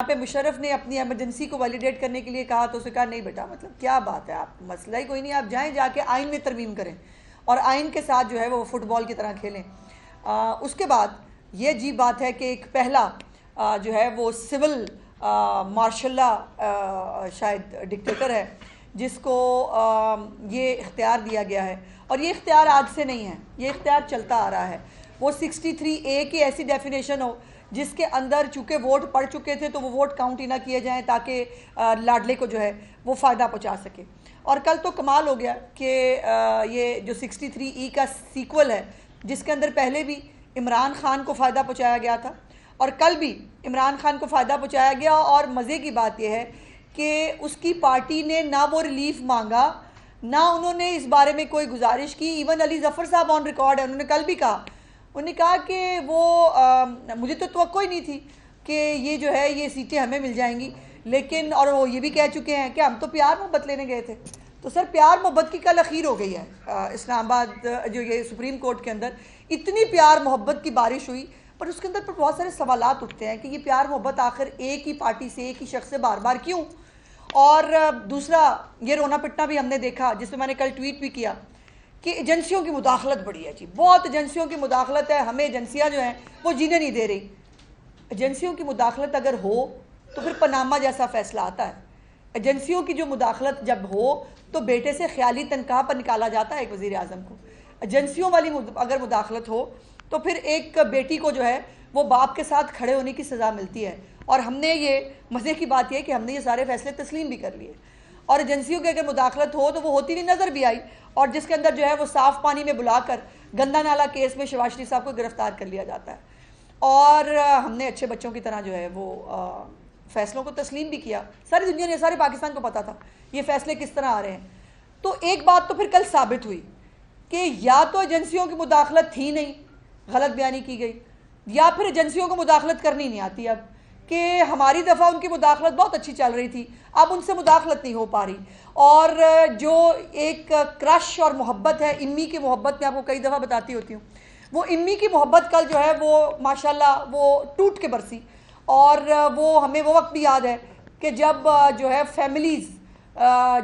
پہ مشرف نے اپنی ایمرجنسی کو ویلیڈیٹ کرنے کے لیے کہا تو اسے کہا نہیں بیٹا، مطلب کیا بات ہے، آپ مسئلہ ہی کوئی نہیں، آپ جائیں جا کے آئین میں ترمیم کریں اور آئین کے ساتھ جو ہے وہ فٹ بال کی طرح کھیلیں۔ اس کے بعد یہ عجیب بات ہے کہ ایک پہلا جو ہے وہ سول مارشل لا شاید ڈکٹیٹر ہے جس کو یہ اختیار دیا گیا ہے، اور یہ اختیار آج سے نہیں ہے، یہ اختیار چلتا آ رہا ہے۔ وہ 63A کی ایسی ڈیفینیشن ہو جس کے اندر چونکہ ووٹ پڑ چکے تھے تو وہ ووٹ کاؤنٹ ہی نہ کیے جائیں تاکہ لاڈلے کو جو ہے وہ فائدہ پہنچا سکے۔ اور کل تو کمال ہو گیا کہ یہ جو 63E کا سیکول ہے جس کے اندر پہلے بھی عمران خان کو فائدہ پہنچایا گیا تھا اور کل بھی عمران خان کو فائدہ پہنچایا گیا، اور مزے کی بات یہ ہے کہ اس کی پارٹی نے نہ وہ ریلیف مانگا، نہ انہوں نے اس بارے میں کوئی گزارش کی۔ ایون علی ظفر صاحب آن ریکارڈ ہے، انہوں نے کل بھی کہا، انہوں نے کہا کہ وہ مجھے تو توقع ہی نہیں تھی کہ یہ جو ہے یہ سیٹیں ہمیں مل جائیں گی، لیکن اور وہ یہ بھی کہہ چکے ہیں کہ ہم تو پیار محبت لینے گئے تھے۔ تو سر پیار محبت کی کل اخیر ہو گئی ہے اسلام آباد جو یہ سپریم کورٹ کے اندر اتنی پیار محبت کی بارش ہوئی، پر اس کے اندر پر بہت سارے سوالات اٹھتے ہیں کہ یہ پیار محبت آخر ایک ہی پارٹی سے ایک ہی شخص سے بار بار کیوں؟ اور دوسرا یہ رونا پٹنا بھی ہم نے دیکھا جس میں نے کل ٹویٹ بھی کیا کہ ایجنسیوں کی مداخلت بڑی ہے جی، بہت ایجنسیوں کی مداخلت ہے، ہمیں ایجنسیاں جو ہیں وہ جینے نہیں دے رہی۔ ایجنسیوں کی مداخلت اگر ہو تو پھر پاناما جیسا فیصلہ آتا ہے۔ ایجنسیوں کی جو مداخلت جب ہو تو بیٹے سے خیالی تنخواہ پر نکالا جاتا ہے ایک وزیر اعظم کو۔ ایجنسیوں والی اگر مداخلت ہو تو پھر ایک بیٹی کو جو ہے وہ باپ کے ساتھ کھڑے ہونے کی سزا ملتی ہے، اور ہم نے یہ مزے کی بات یہ کہ ہم نے یہ سارے فیصلے تسلیم بھی کر لیے، اور ایجنسیوں کی اگر مداخلت ہو تو وہ ہوتی ہوئی نظر بھی آئی، اور جس کے اندر جو ہے وہ صاف پانی میں بلا کر گندا نالا کیس میں شہباز شریف صاحب کو گرفتار کر لیا جاتا ہے، اور ہم نے اچھے بچوں کی طرح جو ہے وہ فیصلوں کو تسلیم بھی کیا۔ ساری دنیا نے، سارے پاکستان کو پتا تھا یہ فیصلے کس طرح آ رہے ہیں۔ تو ایک بات تو پھر کل ثابت ہوئی کہ یا تو ایجنسیوں کی مداخلت تھی نہیں، غلط بیانی کی گئی، یا پھر ایجنسیوں کو مداخلت کرنی نہیں آتی اب، کہ ہماری دفعہ ان کی مداخلت بہت اچھی چل رہی تھی، اب ان سے مداخلت نہیں ہو پا رہی، اور جو ایک کرش اور محبت ہے، امی کی محبت میں آپ کو کئی دفعہ بتاتی ہوتی ہوں، وہ امی کی محبت کل جو ہے وہ ماشاءاللہ وہ ٹوٹ کے برسی، اور وہ ہمیں وہ وقت بھی یاد ہے کہ جب جو ہے فیملیز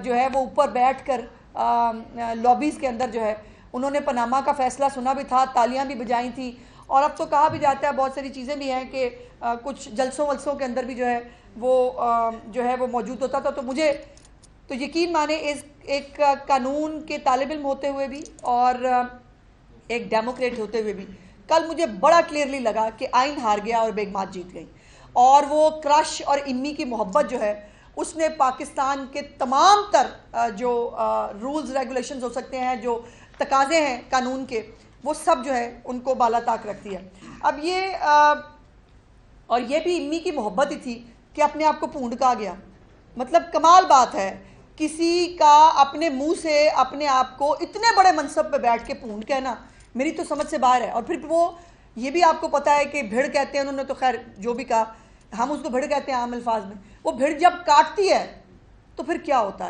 جو ہے وہ اوپر بیٹھ کر لابیز کے اندر جو ہے انہوں نے پاناما کا فیصلہ سنا بھی تھا، تالیاں بھی بجائی تھیں، اور اب تو کہا بھی جاتا ہے بہت ساری چیزیں بھی ہیں کہ کچھ جلسوں ولسوں کے اندر بھی جو ہے وہ موجود ہوتا تھا۔ تو مجھے تو یقین مانے ایک قانون کے طالب علم ہوتے ہوئے بھی اور ایک ڈیموکریٹ ہوتے ہوئے بھی کل مجھے بڑا کلیئرلی لگا کہ آئین ہار گیا اور بیگمات جیت گئی، اور وہ کرش اور امی کی محبت جو ہے اس نے پاکستان کے تمام تر جو رولز ریگولیشنز ہو سکتے ہیں، جو تقاضے ہیں قانون کے، وہ سب جو ہے ان کو بالا طاق رکھتی ہے۔ اب یہ اور یہ بھی امی کی محبت ہی تھی کہ اپنے آپ کو پونڈ کہا گیا، مطلب کمال بات ہے کسی کا اپنے منہ سے اپنے آپ کو اتنے بڑے منصب پہ بیٹھ کے پونڈ کہنا میری تو سمجھ سے باہر ہے۔ اور پھر وہ یہ بھی آپ کو پتہ ہے کہ بھیڑ کہتے ہیں، انہوں نے تو خیر جو بھی کہا، ہم اس کو بھیڑ کہتے ہیں عام الفاظ میں، وہ بھیڑ جب کاٹتی ہے تو پھر کیا ہوتا ہے۔